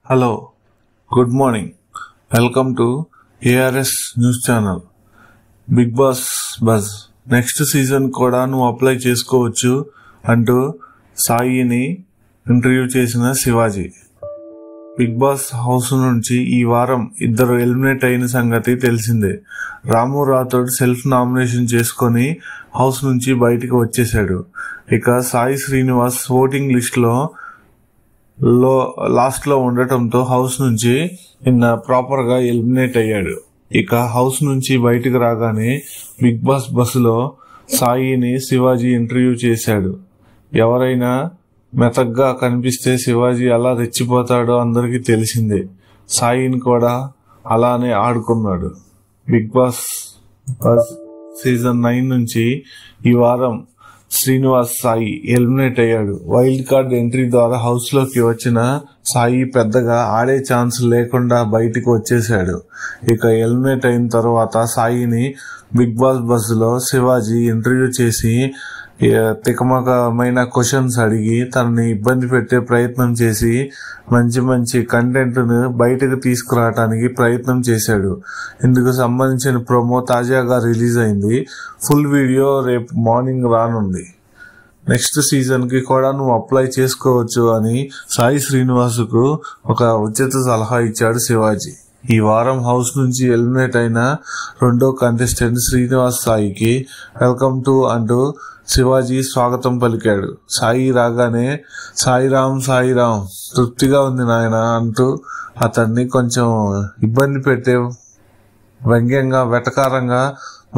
Hello, good morning. Welcome to ARS news channel. Bigg Boss buzz next season కూడా నువ్వు apply చేసుకోవచ్చు అంటూ సాయిని interview చేసిన శివాజీ. బిగ్ బాస్ హౌస్ నుంచి ఈ వారం ఇద్దరు ఎలిమినేట్ అయిన సంగతి తెలిసిందే. రాము రాథోడ్ సెల్ఫ్ నామినేషన్ చేసుకుని హౌస్ నుంచి బయటికి వచ్చేశాడు. ఇక సాయి శ్రీనివాస్ ఓటింగ్ లిస్ట్ లో లాస్ట్ లో ఉండటంతో హౌస్ నుంచి నిన్న ప్రాపర్ గా ఎలిమినేట్ అయ్యాడు. ఇక హౌస్ నుంచి బయటకు రాగానే బిగ్ బాస్ బస్సులో సాయిని శివాజీ ఇంటర్వ్యూ చేశాడు. ఎవరైనా మెతగ్గా కనిపిస్తే శివాజీ అలా రెచ్చిపోతాడో అందరికీ తెలిసిందే. సాయిని కూడా అలానే ఆడుకున్నాడు. బిగ్ బాస్ సీజన్ 9 నుంచి ఈ వారం శ్రీనివాస్ సాయి ఎలిమినేట్ అయ్యాడు. వైల్డ్ కార్డ్ ఎంట్రీ ద్వారా హౌస్ లోకి వచ్చిన సాయి పెద్దగా ఆడే ఛాన్స్ లేకుండా బయటికి వచ్చేశాడు. ఇక ఎలిమినేట్ అయిన తర్వాత సాయిని బిగ్ బాస్ బస్సులో శివాజీ ఇంటర్వ్యూ చేసి తికమకమైన క్వశ్చన్స్ అడిగి తనని ఇబ్బంది పెట్టే ప్రయత్నం చేసి మంచి కంటెంట్ ను బయటకు తీసుకురావడానికి ప్రయత్నం చేశాడు. ఇందుకు సంబంధించిన ప్రోమో తాజాగా రిలీజ్ అయింది. ఫుల్ వీడియో రేపు మార్నింగ్ రానుంది. నెక్స్ట్ సీజన్ కి కూడా నువ్వు అప్లై చేసుకోవచ్చు అని సాయి శ్రీనివాసుకు ఒక ఉచిత సలహా ఇచ్చాడు శివాజీ. ఈ వారం హౌస్ నుంచి ఎలిమినేట్ అయిన రెండో కంటెస్టెంట్ శ్రీనివాస్ సాయికి వెల్కమ్ టు అంటూ శివాజీ స్వాగతం పలికాడు. సాయి రాగానే సాయిరాం తృప్తిగా ఉంది నాయన అంటూ అతన్ని కొంచెం ఇబ్బంది పెట్టే వ్యంగ్యంగా వెటకారంగా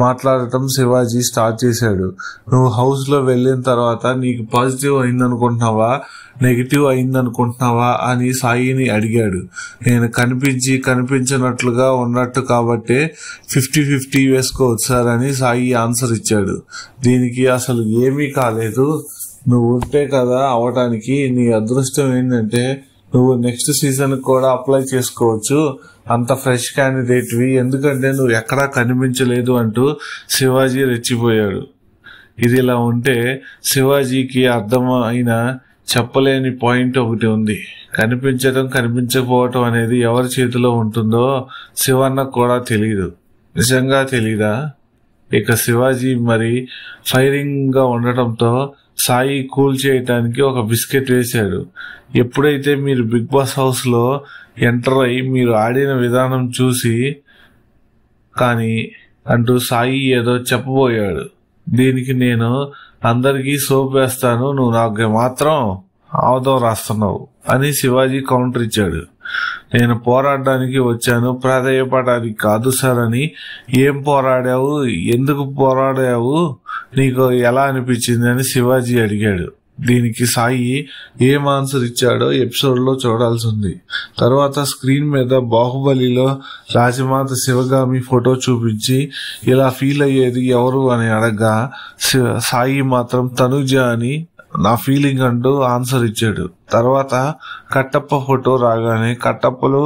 మాట్లాడటం శివాజీ స్టార్ట్ చేశాడు. నువ్వు హౌస్ లో వెళ్ళిన తర్వాత నీకు పాజిటివ్ అయిందనుకుంటున్నావా, నెగిటివ్ అయిందనుకుంటున్నావా అని సాయిని అడిగాడు. నేను కనిపించినట్లుగా ఉన్నట్టు కాబట్టి 50-50 వేసుకోవచ్చు సార్ అని సాయి ఆన్సర్ ఇచ్చాడు. దీనికి అసలు ఏమీ కాలేదు, నువ్వు ఉంటే కదా అవటానికి. నీ అదృష్టం ఏంటంటే నువ్వు నెక్స్ట్ సీజన్ కూడా అప్లై చేసుకోవచ్చు, అంత ఫ్రెష్ క్యాండిడేట్వి, ఎందుకంటే నువ్వు ఎక్కడా కనిపించలేదు అంటూ శివాజీ రెచ్చిపోయాడు. ఇది ఇలా ఉంటే శివాజీకి అర్థమైన చెప్పలేని పాయింట్ ఒకటి ఉంది. కనిపించకపోవటం అనేది ఎవరి చేతిలో ఉంటుందో శివన్నకు కూడా తెలియదు. నిజంగా తెలీదా? ఇక శివాజీ మరి ఫైరింగ్ గా ఉండటంతో సాయి కూల్ చేయటానికి ఒక బిస్కెట్ వేశాడు. ఎప్పుడైతే మీరు బిగ్ బాస్ హౌస్ లో ఎంటర్ అయ్యి మీరు ఆడిన విధానం చూసి కానీ అంటూ సాయి ఏదో చెప్పబోయాడు. దీనికి నేను అందరికీ సోప్ వేస్తాను, నువ్వు నాకు మాత్రం ఆవదం రాస్తున్నావు అని శివాజీ కౌంటర్ ఇచ్చాడు. నేను పోరాడడానికి వచ్చాను, ప్రాధాయపడడానికి కాదు సార్ అని. ఏం పోరాడావు, ఎందుకు పోరాడావు, నీకు ఎలా అనిపించింది అని శివాజీ అడిగాడు. దీనికి సాయి ఏం ఆన్సర్ ఇచ్చాడో ఎపిసోడ్ లో చూడాల్సి ఉంది. తర్వాత స్క్రీన్ మీద బాహుబలిలో రాజమాత శివగామి ఫోటో చూపించి ఇలా ఫీల్ అయ్యేది ఎవరు అని అడగ్గా సాయి మాత్రం తనుజ అని నా ఫీలింగ్ అంటూ ఆన్సర్ ఇచ్చాడు. తర్వాత కట్టప్ప ఫోటో రాగానే కట్టప్పలు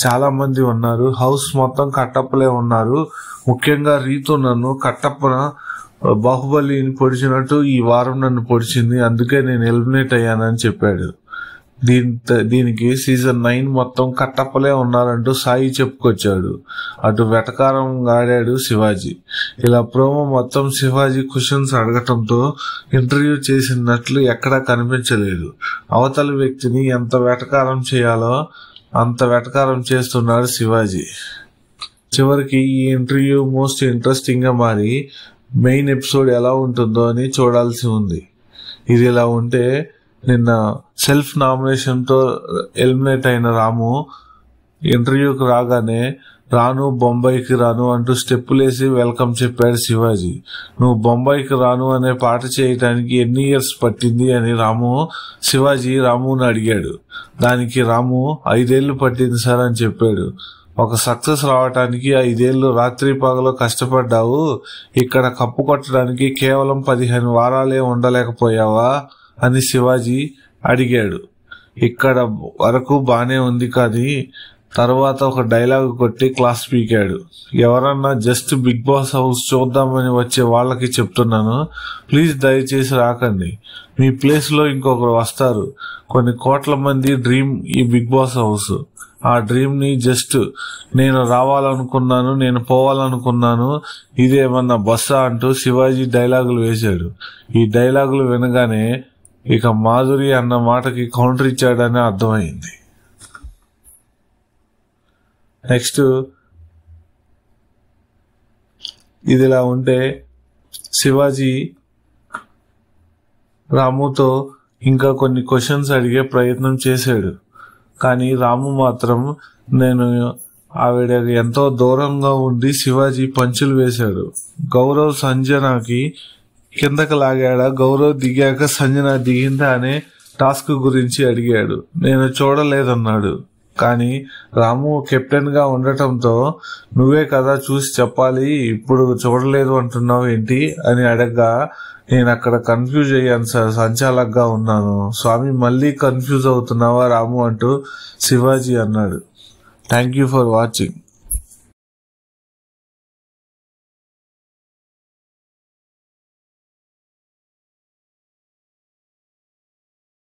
చాలా మంది ఉన్నారు, హౌస్ మొత్తం కట్టప్పలే ఉన్నారు. ముఖ్యంగా రీతు నన్ను కట్టప్పన బాహుబలిని పొడిచినట్టు ఈ వారం నన్ను పొడిచింది, అందుకే నేను ఎలిమినేట్ అయ్యానని చెప్పాడు. దీనికి సీజన్ 9 మొత్తం కట్టప్పలే ఉన్నారంటూ సాయి చెప్పుకొచ్చాడు. అటు వెటకారం ఆడాడు శివాజీ. ఇలా ప్రోమో మొత్తం శివాజీ క్వశ్చన్స్ అడగటంతో ఇంటర్వ్యూ చేసినట్లు ఎక్కడా కనిపించలేదు. అవతల వ్యక్తిని ఎంత వెటకారం చేయాలో అంత వెటకారం చేస్తున్నాడు శివాజీ. చివరికి ఈ ఇంటర్వ్యూ మోస్ట్ ఇంట్రెస్టింగ్ గా మారి మెయిన్ ఎపిసోడ్ ఎలా ఉంటుందో అని చూడాల్సి ఉంది. ఇది ఇలా ఉంటే నిన్న సెల్ఫ్ నామినేషన్ తో ఎలిమినేట్ అయిన రాము ఇంటర్వ్యూకి రాగానే రాను బొంబాయికి రాను అంటూ స్టెప్పులేసి వెల్కమ్ చెప్పాడు శివాజీ. నువ్వు బొంబాయికి రాను అనే పాట చేయటానికి ఎన్ని ఇయర్స్ పట్టింది అని రాముని అడిగాడు. దానికి రాము 5 ఏళ్లు పట్టింది సార్ అని చెప్పాడు. ఒక సక్సెస్ రావటానికి 5 ఏళ్లు రాత్రి పగలు కష్టపడ్డావు, ఇక్కడ కప్పు కొట్టడానికి కేవలం 15 వారాలే ఉండలేకపోయావా అని శివాజీ అడిగాడు. ఇక్కడ వరకు బానే ఉంది, కానీ తర్వాత ఒక డైలాగ్ కొట్టి క్లాస్ పీకాడు. ఎవరన్నా జస్ట్ బిగ్ బాస్ హౌస్ చూద్దామని వచ్చే వాళ్ళకి చెప్తున్నాను, ప్లీజ్ దయచేసి రాకండి. మీ ప్లేస్ లో ఇంకొకరు వస్తారు. కొన్ని కోట్ల మంది డ్రీమ్ ఈ బిగ్ బాస్ హౌస్. ఆ డ్రీమ్ ని జస్ట్ నేను రావాలనుకున్నాను, నేను పోవాలనుకున్నాను, ఇదేమన్నా బస్సా అంటూ శివాజీ డైలాగులు వేశాడు. ఈ డైలాగులు వినగానే ఇక మాధురి అన్న మాటకి కౌంటర్ ఇచ్చాడని అర్థమైంది. నెక్స్ట్ ఇదిలా ఉంటే శివాజీ రాముతో ఇంకా కొన్ని క్వశ్చన్స్ అడిగే ప్రయత్నం చేశాడు. కానీ రాము మాత్రం ఆవిడ ఎంతో దూరంగా ఉండి శివాజీ పంచులు వేశాడు. గౌరవ్ సంజనకి కిందకి లాగాడా, గౌరవ్ దిగాక సంజన దిగిందా అనే టాస్క్ గురించి అడిగాడు. నేను చూడలేదన్నాడు. కానీ రాము కెప్టెన్ గా ఉండటంతో నువ్వే కదా చూసి చెప్పాలి, ఇప్పుడు చూడలేదు అంటున్నావు ఏంటి అని అడగగా నేను అక్కడ కన్ఫ్యూజ్ అయ్యాను సార్, సంచాలకుగా ఉన్నాను. స్వామి మళ్ళీ కన్ఫ్యూజ్ అవుతున్నావా రాము అంటూ శివాజీ అన్నాడు. Thank you for watching.